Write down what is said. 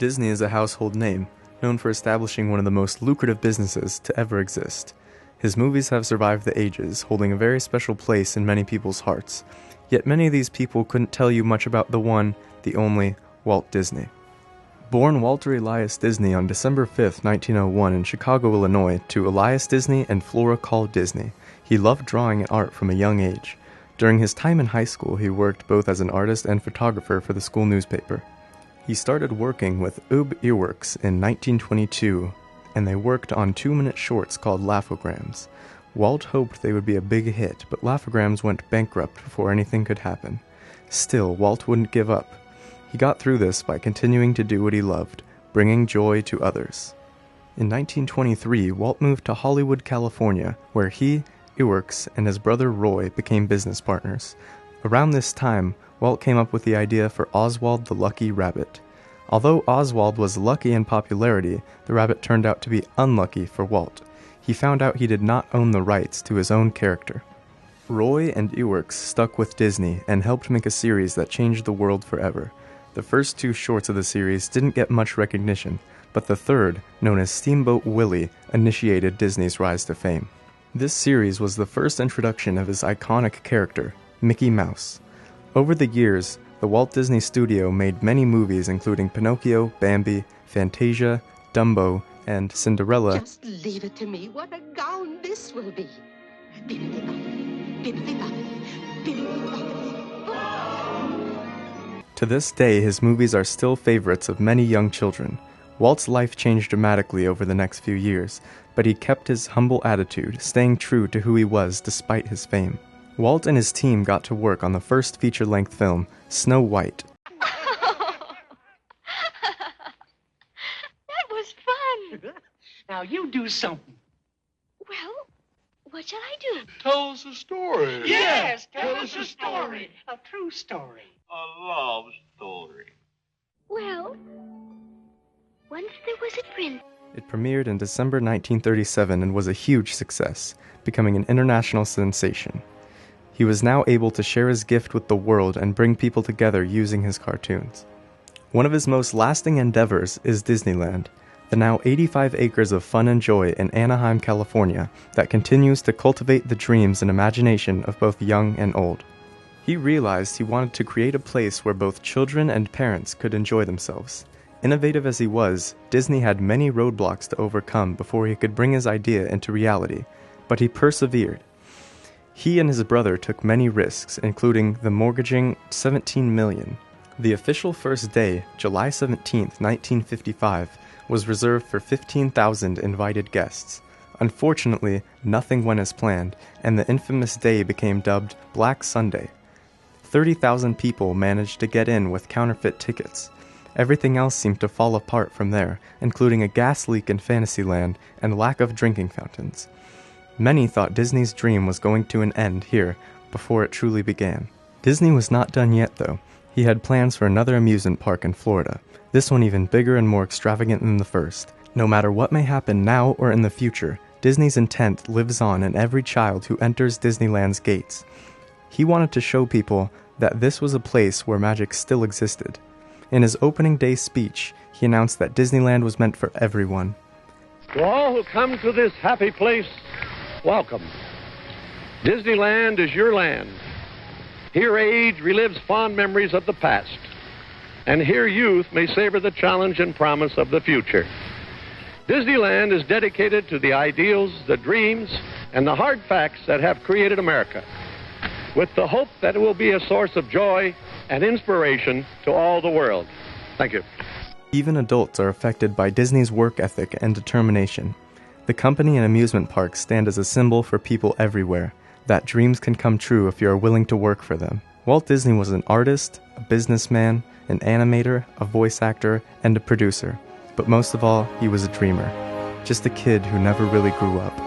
Disney is a household name, known for establishing one of the most lucrative businesses to ever exist. His movies have survived the ages, holding a very special place in many people's hearts. Yet many of these people couldn't tell you much about the one, the only, Walt Disney. Born Walter Elias Disney on December 5, 1901 in Chicago, Illinois, to Elias Disney and Flora Call Disney, he loved drawing and art from a young age. During his time in high school, he worked both as an artist and photographer for the school newspaper. He started working with Ub Earworks in 1922, and they worked on 2-minute shorts called Laughograms. Walt hoped they would be a big hit, but Laughograms went bankrupt before anything could happen. Still, Walt wouldn't give up. He got through this by continuing to do what he loved, bringing joy to others. In 1923, Walt moved to Hollywood, California, where he, Earworks, and his brother Roy became business partners. Around this time, Walt came up with the idea for Oswald the Lucky Rabbit. Although Oswald was lucky in popularity, the rabbit turned out to be unlucky for Walt. He found out he did not own the rights to his own character. Roy and Earworks stuck with Disney and helped make a series that changed the world forever. The first 2 shorts of the series didn't get much recognition, but the third, known as Steamboat Willie, initiated Disney's rise to fame. This series was the first introduction of his iconic character, Mickey Mouse. Over the years, the Walt Disney Studio made many movies including Pinocchio, Bambi, Fantasia, Dumbo, and Cinderella. Just leave it to me. What a gown this will be. Bibbidi-bobbidi, bibbidi-bobbidi, bibbidi-bobbidi. To this day, his movies are still favorites of many young children. Walt's life changed dramatically over the next few years, but he kept his humble attitude, staying true to who he was despite his fame. Walt and his team got to work on the first feature-length film, Snow White. That was fun. Now you do something. Well, what shall I do? Tell us a story. Yes, tell us a story. A true story. A love story. Well, once there was a prince. It premiered in December 1937 and was a huge success, becoming an international sensation. He was now able to share his gift with the world and bring people together using his cartoons. One of his most lasting endeavors is Disneyland, the now 85 acres of fun and joy in Anaheim, California, that continues to cultivate the dreams and imagination of both young and old. He realized he wanted to create a place where both children and parents could enjoy themselves. Innovative as he was, Disney had many roadblocks to overcome before he could bring his idea into reality, but he persevered. He and his brother took many risks, including the mortgaging $17 million. The official first day, July 17, 1955, was reserved for 15,000 invited guests. Unfortunately, nothing went as planned, and the infamous day became dubbed Black Sunday. 30,000 people managed to get in with counterfeit tickets. Everything else seemed to fall apart from there, including a gas leak in Fantasyland and lack of drinking fountains. Many thought Disney's dream was going to an end here before it truly began. Disney was not done yet, though. He had plans for another amusement park in Florida, this one even bigger and more extravagant than the first. No matter what may happen now or in the future, Disney's intent lives on in every child who enters Disneyland's gates. He wanted to show people that this was a place where magic still existed. In his opening day speech, he announced that Disneyland was meant for everyone. To all who come to this happy place, welcome. Disneyland is your land. Here age relives fond memories of the past, and here youth may savor the challenge and promise of the future. Disneyland is dedicated to the ideals, the dreams, and the hard facts that have created America, with the hope that it will be a source of joy and inspiration to all the world. Thank you. Even adults are affected by Disney's work ethic and determination. The company and amusement parks stand as a symbol for people everywhere, that dreams can come true if you are willing to work for them. Walt Disney was an artist, a businessman, an animator, a voice actor, and a producer. But most of all, he was a dreamer. Just a kid who never really grew up.